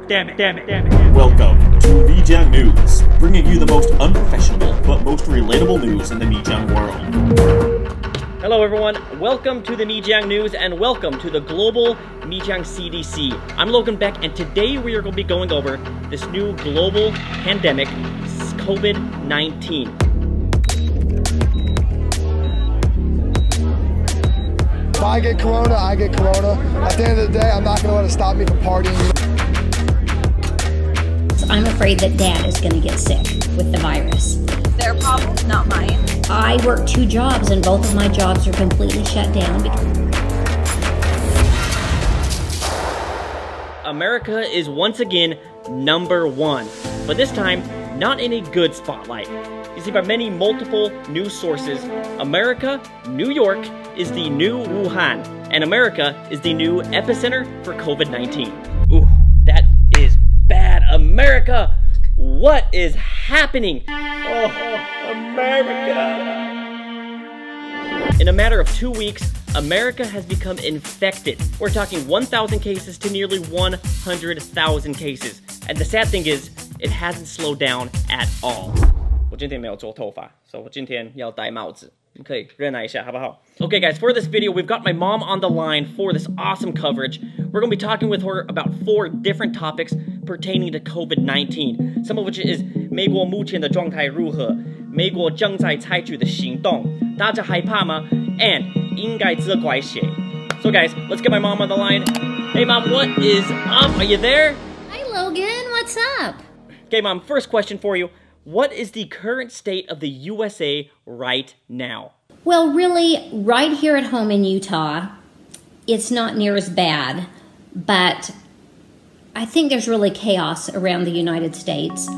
Damn it. Welcome to Mijang News, bringing you the most unprofessional but most relatable news in the Mijang world. Hello everyone, welcome to the Mijang News and welcome to the global Mijang CDC. I'm Logan Beck and today we are going to be going over this new global pandemic, COVID-19. If I get corona, I get corona. At the end of the day, I'm not going to let it stop me from partying. I'm afraid that Dad is going to get sick with the virus. Their problem, not mine. I work 2 jobs and both of my jobs are completely shut down. America is once again #1, but this time not in a good spotlight. You see, by many multiple news sources, America, New York, is the new Wuhan, and America is the new epicenter for COVID-19. Ooh, that is bad. America, what is happening? Oh, America. In a matter of 2 weeks, America has become infected. We're talking 1,000 cases to nearly 100,000 cases. And the sad thing is, it hasn't slowed down at all. 我今天没有做头发，所以我今天要戴帽子。你可以忍耐一下，好不好? Okay guys, for this video, we've got my mom on the line for this awesome coverage. We're going to be talking with her about 4 different topics pertaining to COVID-19, some of which is 美国目前的状态如何，美国正在采取的行动，大家害怕吗？ And 应该责怪谁? So guys, let's get my mom on the line. Hey mom, what is up? Are you there? Hi Logan, what's up? Okay mom, first question for you. What is the current state of the USA right now? Well, really, right here at home in Utah, it's not near as bad, but I think there's really chaos around the United States.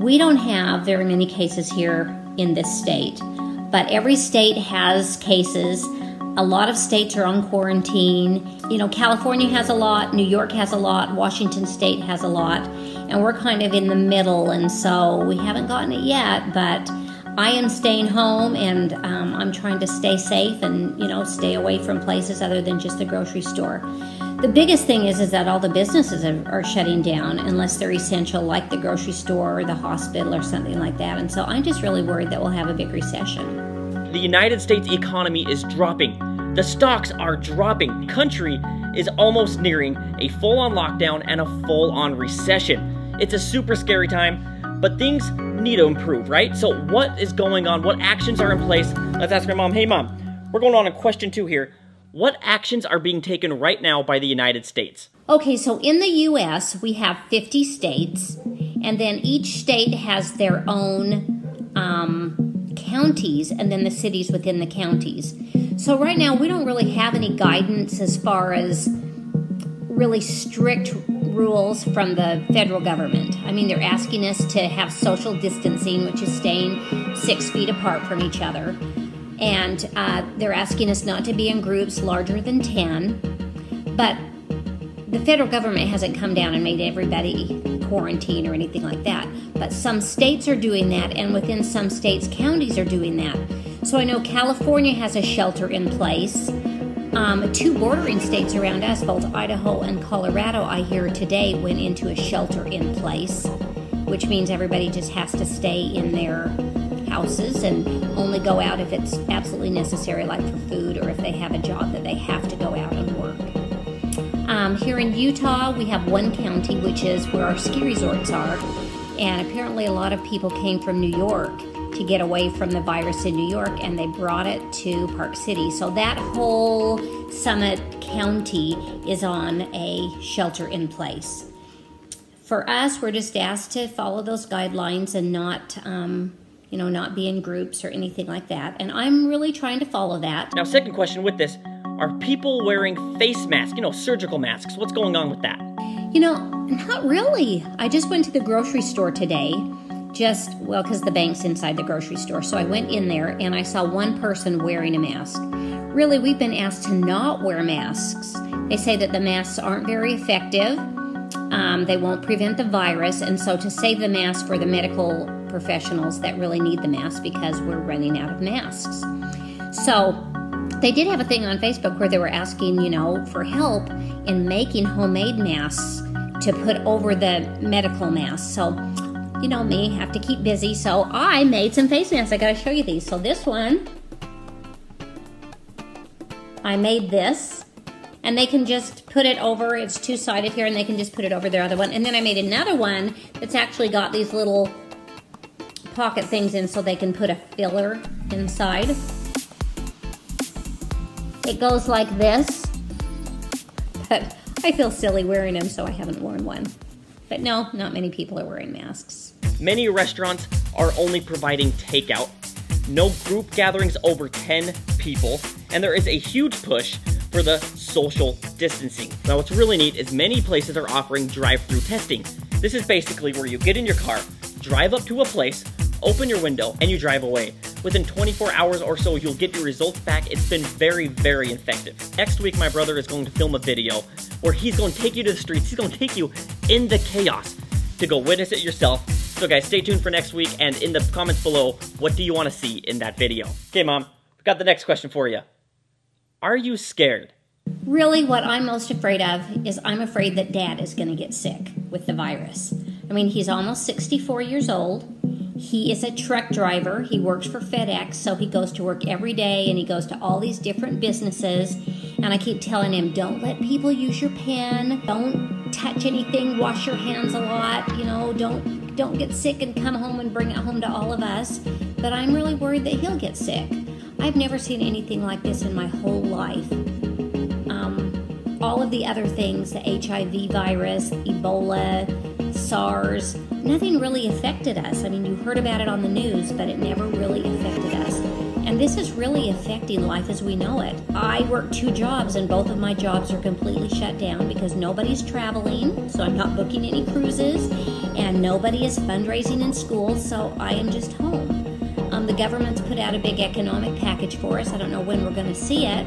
We don't have very many cases here in this state, but every state has cases. A lot of states are on quarantine. You know, California has a lot, New York has a lot, Washington State has a lot, and we're kind of in the middle, and so we haven't gotten it yet, but I am staying home, and I'm trying to stay safe and, you know, stay away from places other than just the grocery store. The biggest thing is that all the businesses are shutting down unless they're essential, like the grocery store or the hospital or something like that, and so I'm just really worried that we'll have a big recession. The United States economy is dropping. The stocks are dropping. The country is almost nearing a full-on lockdown and a full-on recession. It's a super scary time, but things need to improve, right? So what is going on? What actions are in place? Let's ask my mom. Hey mom, we're going on a question 2 here. What actions are being taken right now by the United States? Okay, so in the U.S., we have 50 states, and then each state has their own counties and then the cities within the counties. So right now we don't really have any guidance as far as really strict rules from the federal government. I mean, they're asking us to have social distancing, which is staying 6 feet apart from each other. And they're asking us not to be in groups larger than 10. But the federal government hasn't come down and made everybody quarantine or anything like that. But some states are doing that, and within some states, counties are doing that. So I know California has a shelter in place. 2 bordering states around us, both Idaho and Colorado, I hear today went into a shelter in place, which means everybody just has to stay in their houses and only go out if it's absolutely necessary, like for food or if they have a job that they have to go out and work. Here in Utah, we have 1 county, which is where our ski resorts are, and apparently a lot of people came from New York to get away from the virus in New York, and they brought it to Park City. So that whole Summit County is on a shelter in place. For us, we're just asked to follow those guidelines and not, you know, not be in groups or anything like that. And I'm really trying to follow that. Now, second question with this, are people wearing face masks, you know, surgical masks? What's going on with that? You know, not really. I just went to the grocery store today. Well, because the bank's inside the grocery store. So I went in there and I saw 1 person wearing a mask. Really, we've been asked to not wear masks. They say that the masks aren't very effective. They won't prevent the virus. And so to save the mask for the medical professionals that really need the mask because we're running out of masks. So they did have a thing on Facebook where they were asking, you know, for help in making homemade masks to put over the medical mask. So, you know me, have to keep busy. So I made some face masks. I gotta show you these. So this one, I made this, and they can just put it over. It's two-sided here, and they can just put it over their other one. And then I made another one that's actually got these little pocket things in so they can put a filler inside. It goes like this, but I feel silly wearing them, so I haven't worn one. But no, not many people are wearing masks. Many restaurants are only providing takeout, no group gatherings over 10 people, and there is a huge push for the social distancing. Now what's really neat is many places are offering drive-through testing. This is basically where you get in your car, drive up to a place, open your window, and you drive away. Within 24 hours or so, you'll get your results back. It's been very, very effective. Next week, my brother is going to film a video where he's going to take you to the streets. He's going to take you in the chaos to go witness it yourself. So guys, stay tuned for next week, and in the comments below, what do you want to see in that video? Okay, Mom, we got the next question for you. Are you scared? Really, what I'm most afraid of is I'm afraid that Dad is going to get sick with the virus. I mean, he's almost 64 years old. He is a truck driver. He works for FedEx, so he goes to work every day, and he goes to all these different businesses. And I keep telling him, don't let people use your pen. Don't touch anything. Wash your hands a lot. You know, don't get sick and come home and bring it home to all of us. But I'm really worried that he'll get sick. I've never seen anything like this in my whole life. All of the other things, the HIV virus, Ebola, SARS, nothing really affected us. I mean, you heard about it on the news, but it never really affected us. And this is really affecting life as we know it. I work 2 jobs, and both of my jobs are completely shut down because nobody's traveling, so I'm not booking any cruises, and nobody is fundraising in school, so I am just home. The government's put out a big economic package for us. I don't know when we're going to see it,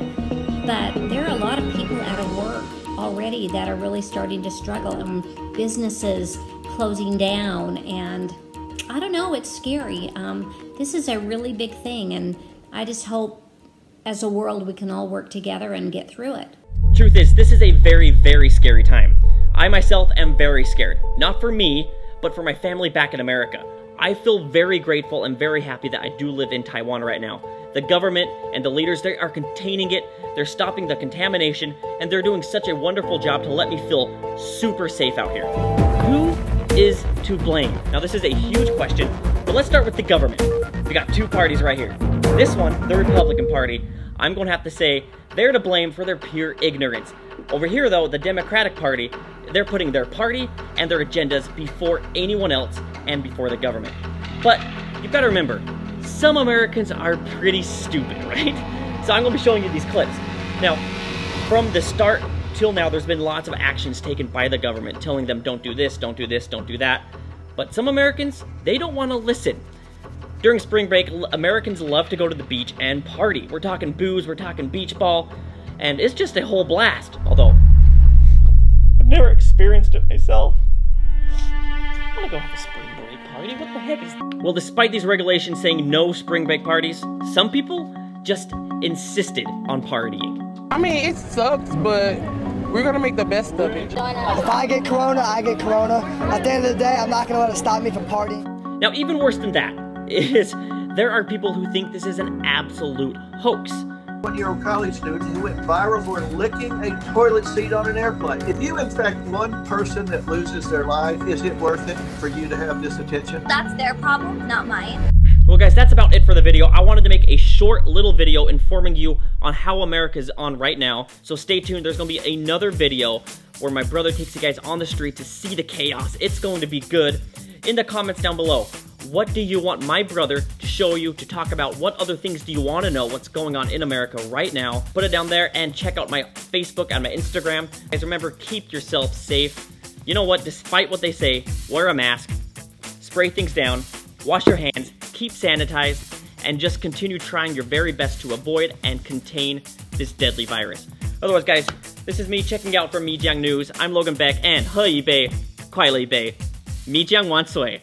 but there are a lot of people out of work already that are really starting to struggle, and businesses closing down, and I don't know, it's scary. This is a really big thing, and I just hope as a world we can all work together and get through it. Truth is, this is a very, very scary time. I myself am very scared. Not for me, but for my family back in America. I feel very grateful and very happy that I do live in Taiwan right now. The government and the leaders, they are containing it, they're stopping the contamination, and they're doing such a wonderful job to let me feel super safe out here. Who is to blame? Now this is a huge question, but let's start with the government. We got 2 parties right here. This one, the Republican Party, I'm going to have to say they're to blame for their pure ignorance. Over here though, the Democratic Party, they're putting their party and their agendas before anyone else and before the government. But you've got to remember, some Americans are pretty stupid, right? So I'm going to be showing you these clips. Now, from the start till now, there's been lots of actions taken by the government telling them don't do this, don't do this, don't do that. But some Americans, they don't want to listen. During spring break, Americans love to go to the beach and party. We're talking booze, we're talking beach ball, and it's just a whole blast. Although, I've never experienced it myself. I want to go have a spring break party. What the heck is that? Well, despite these regulations saying no spring break parties, some people just insisted on partying. I mean, it sucks, but we're gonna make the best of it. If I get corona, I get corona. At the end of the day, I'm not gonna let it stop me from partying. Now, even worse than that is there are people who think this is an absolute hoax. 1-year-old college student who went viral for licking a toilet seat on an airplane. If you infect one person that loses their life, is it worth it for you to have this attention? That's their problem, not mine. Well guys, that's about it for the video. I wanted to make a short little video informing you on how America's on right now. So stay tuned, there's gonna be another video where my brother takes you guys on the street to see the chaos. It's going to be good. In the comments down below, what do you want my brother to show you, to talk about? What other things do you want to know what's going on in America right now? Put it down there and check out my Facebook and my Instagram. Guys, remember, keep yourself safe. You know what? Despite what they say, wear a mask, spray things down, wash your hands, keep sanitized, and just continue trying your very best to avoid and contain this deadly virus. Otherwise, guys, this is me checking out from Mijiang News. I'm Logan Beck, and 喝一杯快乐一杯 Mijiang 万岁